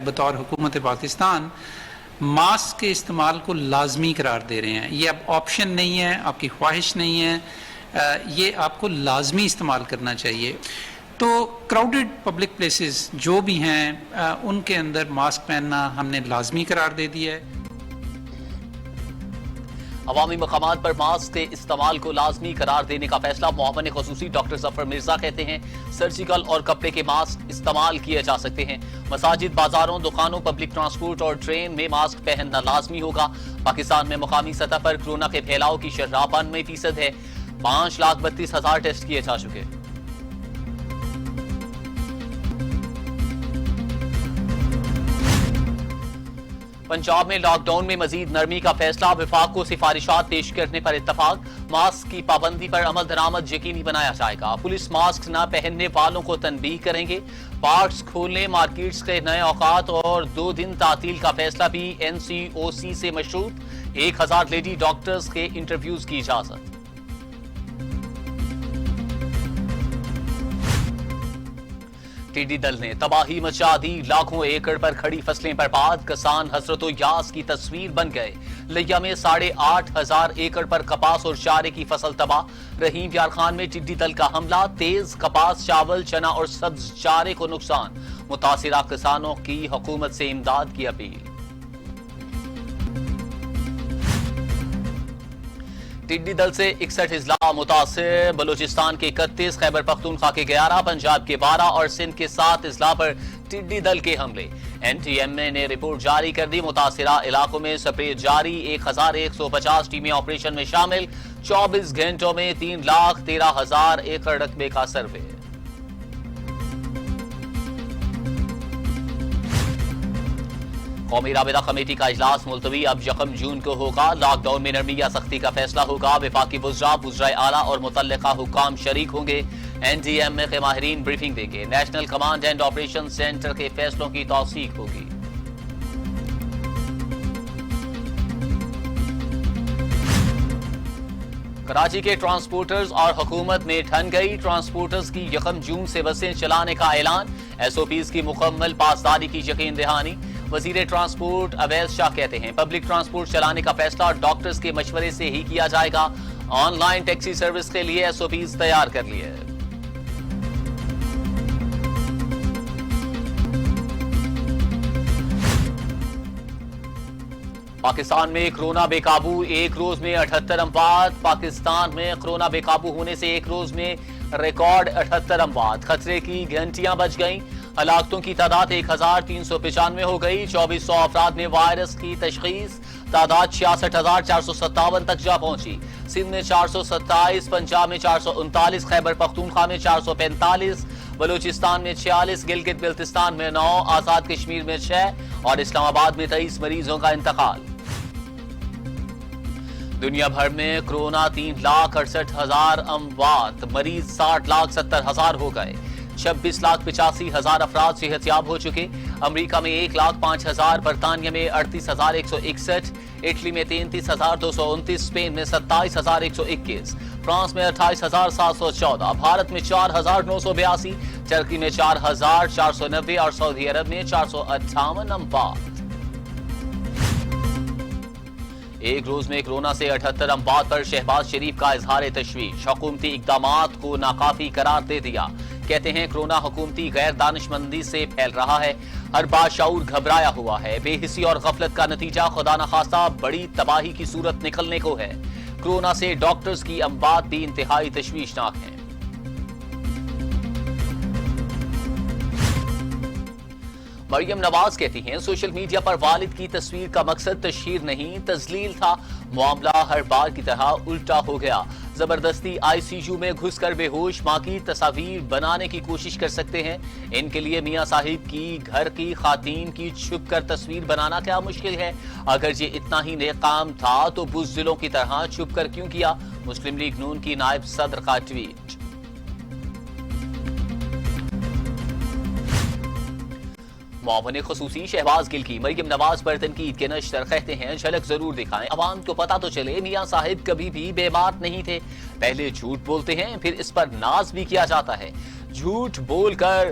بطور حکومت پاکستان ماسک کے استعمال کو لازمی قرار دے رہے ہیں. یہ اب آپشن نہیں ہے، آپ کی خواہش نہیں ہے، یہ آپ کو لازمی استعمال کرنا چاہیے. تو کراؤڈڈ پبلک پلیسز جو بھی ہیں ان کے اندر ماسک پہننا ہم نے لازمی قرار دے دیا ہے. عوامی مقامات پر ماسک کے استعمال کو لازمی قرار دینے کا فیصلہ. معاون خصوصی ڈاکٹر ظفر مرزا کہتے ہیں سرجیکل اور کپڑے کے ماسک استعمال کیے جا سکتے ہیں. مساجد، بازاروں، دکانوں، پبلک ٹرانسپورٹ اور ٹرین میں ماسک پہننا لازمی ہوگا. پاکستان میں مقامی سطح پر کورونا کے پھیلاؤ کی شرح 92% ہے. 5,32,000 ٹیسٹ کیے جا چکے. پنجاب میں لاک ڈاؤن میں مزید نرمی کا فیصلہ. وفاق کو سفارشات پیش کرنے پر اتفاق. ماسک کی پابندی پر عمل درآمد یقینی بنایا جائے گا. پولیس ماسک نہ پہننے والوں کو تنبیہ کریں گے. پارکس کھولنے، مارکیٹس کے نئے اوقات اور 2 دن تعطیل کا فیصلہ بھی NCOC سے مشروط. 1000 لیڈی ڈاکٹرز کے انٹرویوز کی اجازت. ٹڈی دل نے تباہی مچا دی. لاکھوں ایکڑ پر کھڑی فصلیں برباد. کسان حسرت و یاس کی تصویر بن گئے. لیا میں 8,500 ایکڑ پر کپاس اور چارے کی فصل تباہ. رحیم یار خان میں ٹڈی دل کا حملہ. تیز کپاس، چاول، چنا اور سبز چارے کو نقصان. متاثرہ کسانوں کی حکومت سے امداد کی اپیل. ٹڈی دل سے 61 اضلاع متاثر. بلوچستان کے 31، خیبر پختونخوا کے 11، پنجاب کے 12 اور سندھ کے 7 اضلاع پر ٹڈی دل کے حملے. NTMA نے رپورٹ جاری کر دی. متاثرہ علاقوں میں سپرے جاری. 1150 ٹیمیں آپریشن میں شامل. 24 گھنٹوں میں 3,13,000 ایکڑ رقبے کا سروے. قومی رابطہ کمیٹی کا اجلاس ملتوی. اب 1 جون کو ہوگا. لاک ڈاؤن میں نرمی یا سختی کا فیصلہ ہوگا. وفاقی وزراء، وزرائے اعلیٰ اور متعلقہ حکام شریک ہوں گے. NTMA کے ماہرین بریفنگ دیں گے. National command and operation centre کے فیصلوں کی توثیق ہوگی. کراچی کے ٹرانسپورٹرز اور حکومت میں ٹھن گئی. ٹرانسپورٹرز کی 1 جون سے بسیں چلانے کا اعلان. SOPs کی مکمل پاسداری کی یقین دہانی. وزیر ٹرانسپورٹ اویس شاہ کہتے ہیں پبلک ٹرانسپورٹ چلانے کا فیصلہ ڈاکٹرز کے مشورے سے ہی کیا جائے گا. آن لائن ٹیکسی سروس کے لیے SOPs تیار کر لیے. پاکستان میں کورونا بے قابو. ایک روز میں 78 اموات. پاکستان میں کورونا بے قابو ہونے سے ایک روز میں ریکارڈ 78 اموات. خطرے کی گھنٹیاں بج گئیں. ہلاکتوں کی تعداد 1,395 ہو گئی. 2400 افراد میں وائرس کی تشخیص. تعداد 66,457 تک جا پہنچی. سندھ میں 427، پنجاب میں 439، خیبر پختونخوا میں 445، بلوچستان میں 46، گلگت بلتستان میں 9، آزاد کشمیر میں 6 اور اسلام آباد میں 23 مریضوں کا انتقال. دنیا بھر میں کورونا 3,68,000 اموات. مریض 60,70,000 ہو گئے. 26,85,000 افراد صحت یاب ہو چکے. امریکہ میں 1,05,000، برطانیہ میں 38,161، اٹلی میں 33,229، اسپین میں 27,121، فرانس میں 28,714، بھارت میں 4,982، ترکی میں 4,490 اور سعودی عرب میں 458 اموات. ایک روز میں کورونا سے 78 اموات پر شہباز شریف کا اظہار تشویش. حکومتی اقدامات کو ناکافی قرار دے دیا. کہتے ہیں کورونا حکومتی غیر دانشمندی سے پھیل رہا ہے. ہر باشعور گھبرایا ہوا ہے. بے حسی اور غفلت کا نتیجہ خدا نخواستہ بڑی تباہی کی صورت نکلنے کو ہے. کورونا سے ڈاکٹرز کی اموات بھی انتہائی تشویشناک ہیں. مریم نواز کہتی ہیں سوشل میڈیا پر والد کی تصویر کا مقصد تشہیر نہیں، تذلیل تھا. معاملہ ہر بار کی طرح الٹا ہو گیا. زبردستی ICU میں گھس کر بے ہوش ماں کی تصاویر بنانے کی کوشش کر سکتے ہیں. ان کے لیے میاں صاحب کی گھر کی خواتین کی چھپ کر تصویر بنانا کیا مشکل ہے؟ اگر یہ اتنا ہی نیک کام تھا تو بزدلوں کی طرح چھپ کر کیوں کیا؟ مسلم لیگ نون کی نائب صدر کا ٹویٹ. معاون خصوصی شہباز گل کی مریم نواز پر تنقید کے نشر. کہتے ہیں جھلک ضرور دکھائیں، عوام کو پتا تو چلے میاں صاحب کبھی بھی بیمار نہیں تھے. پہلے جھوٹ بولتے ہیں پھر اس پر ناز بھی کیا جاتا ہے. جھوٹ بول کر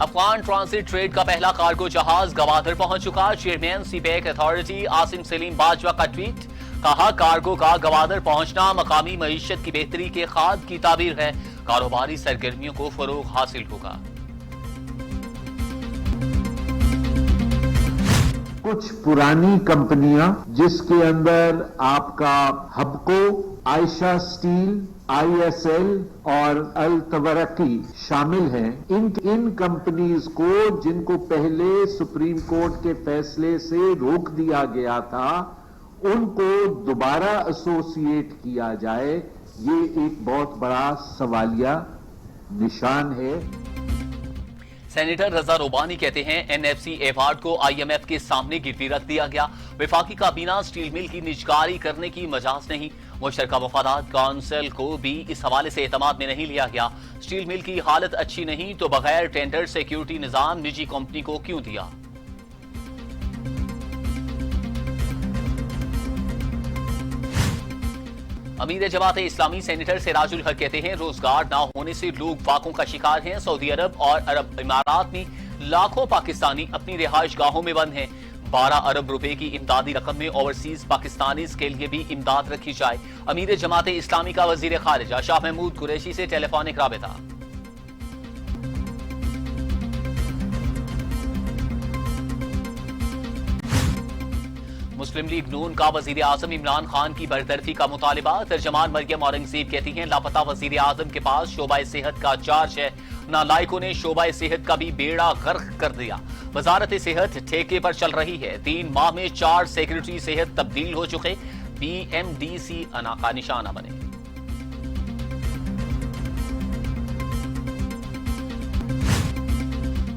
افغان ٹرانزٹ ٹریڈ کا پہلا کارگو جہاز گوادر پہنچ چکا. Chairman CPEC authority Asim Saleem Bajwa کا ٹویٹ. کہا کارگو کا گوادر پہنچنا مقامی معیشت کی بہتری کے خواہد کی تعبیر ہے. کاروباری سرگرمیوں کو فروغ حاصل ہوگا. کچھ پرانی کمپنیاں جس کے اندر آپ کا ہبکو، عائشہ اسٹیل، آئی ایس ایل اور التورقی شامل ہیں، ان کمپنیز کو جن کو پہلے سپریم کورٹ کے فیصلے سے روک دیا گیا تھا، ان کو دوبارہ ایسوسیٹ کیا جائے، یہ ایک بہت بڑا سوالیہ نشان ہے. سینیٹر رضا روبانی کہتے ہیں این ایف سی ایوارڈ کو آئی ایم ایف کے سامنے گروی رکھ دیا گیا. وفاقی کابینہ اسٹیل مل کی نجکاری کرنے کی مجاز نہیں. مشترکہ مفادات کونسل کو بھی اس حوالے سے اعتماد میں نہیں لیا گیا. اسٹیل مل کی حالت اچھی نہیں تو بغیر ٹینڈر سیکیورٹی نظام نجی کمپنی کو کیوں دیا؟ امیر جماعت اسلامی سینیٹر سراج الحق کہتے ہیں روزگار نہ ہونے سے لوگ فاقوں کا شکار ہیں. سعودی عرب اور عرب امارات میں لاکھوں پاکستانی اپنی رہائش گاہوں میں بند ہیں. 12 ارب روپے کی امدادی رقم میں اوورسیز پاکستانیز کے لیے بھی امداد رکھی جائے. امیر جماعت اسلامی کا وزیر خارجہ شاہ محمود قریشی سے ٹیلی فونک رابطہ. مسلم لیگ نون کا وزیر اعظم عمران خان کی برطرفی کا مطالبہ. ترجمان مریم اورنگزیب کہتی ہیں لاپتہ وزیر اعظم کے پاس شعبہ صحت کا چارج ہے. نالائکوں نے شعبہ صحت کا بھی بیڑا غرق کر دیا. وزارت صحت ٹھیکے پر چل رہی ہے. 3 ماہ میں 4 سیکرٹری صحت تبدیل ہو چکے. پی ایم ڈی سی انا کا نشانہ بنے.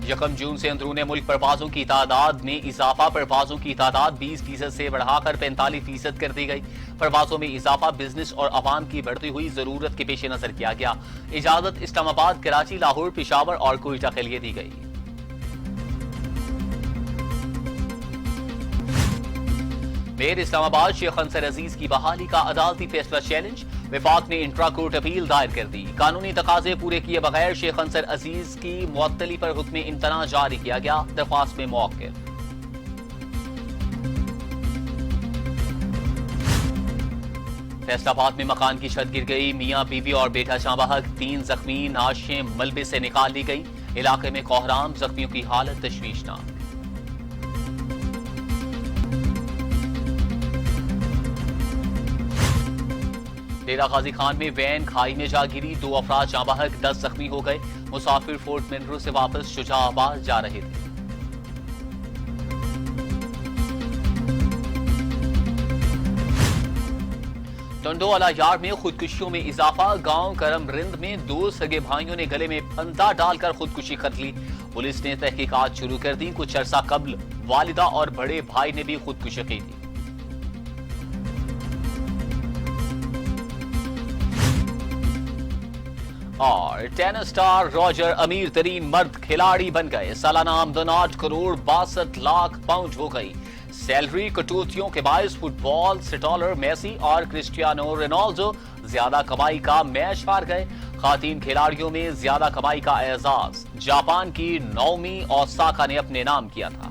یکم جون سے اندرون ملک پروازوں کی تعداد میں اضافہ. پروازوں کی تعداد 20% سے بڑھا کر 45% کر دی گئی. پروازوں میں اضافہ بزنس اور عوام کی بڑھتی ہوئی ضرورت کے پیش نظر کیا گیا. اجازت اسلام آباد، کراچی، لاہور، پشاور اور کوئٹہ کے لیے دی گئی. میئر اسلام آباد شیخ انصر عزیز کی بحالی کا عدالتی فیصلہ چیلنج. وفاق نے انٹرا کورٹ اپیل دائر کر دی. قانونی تقاضے پورے کیے بغیر شیخ انصر عزیز کی معطلی پر حکم امتناع جاری کیا گیا. درخواست میں موقف. فیصل آباد میں مکان کی چھت گر گئی. میاں بیوی اور بیٹا جاں بحق. 3 زخمی. نعشیں ملبے سے نکال لی گئی. علاقے میں کوہرام. زخمیوں کی حالت تشویشناک. ڈیرہ غازی خان میں وین کھائی میں جا گری. 2 افراد جاں بحق. 10 زخمی ہو گئے. مسافر فورٹ منرو سے واپس شجاع آباد جا رہے تھے. ٹنڈو والا یار میں خودکشیوں میں اضافہ. گاؤں کرم رند میں 2 سگے بھائیوں نے گلے میں پھندا ڈال کر خودکشی کر لی. پولیس نے تحقیقات شروع کر دی. کچھ عرصہ قبل والدہ اور بڑے بھائی نے بھی خودکشی کی تھی. اور ٹینس سٹار راجر امیر ترین مرد کھلاڑی بن گئے. سالانہ آمدن 8 کروڑ 62 لاکھ پاؤنڈ ہو گئی. سیلری کٹوتیوں کے باعث فٹ بال سٹالر میسی اور کرسٹیانو رونالڈو زیادہ کمائی کا میچ ہار گئے. خواتین کھلاڑیوں میں زیادہ کمائی کا اعزاز جاپان کی نومی اوساکا نے اپنے نام کیا تھا.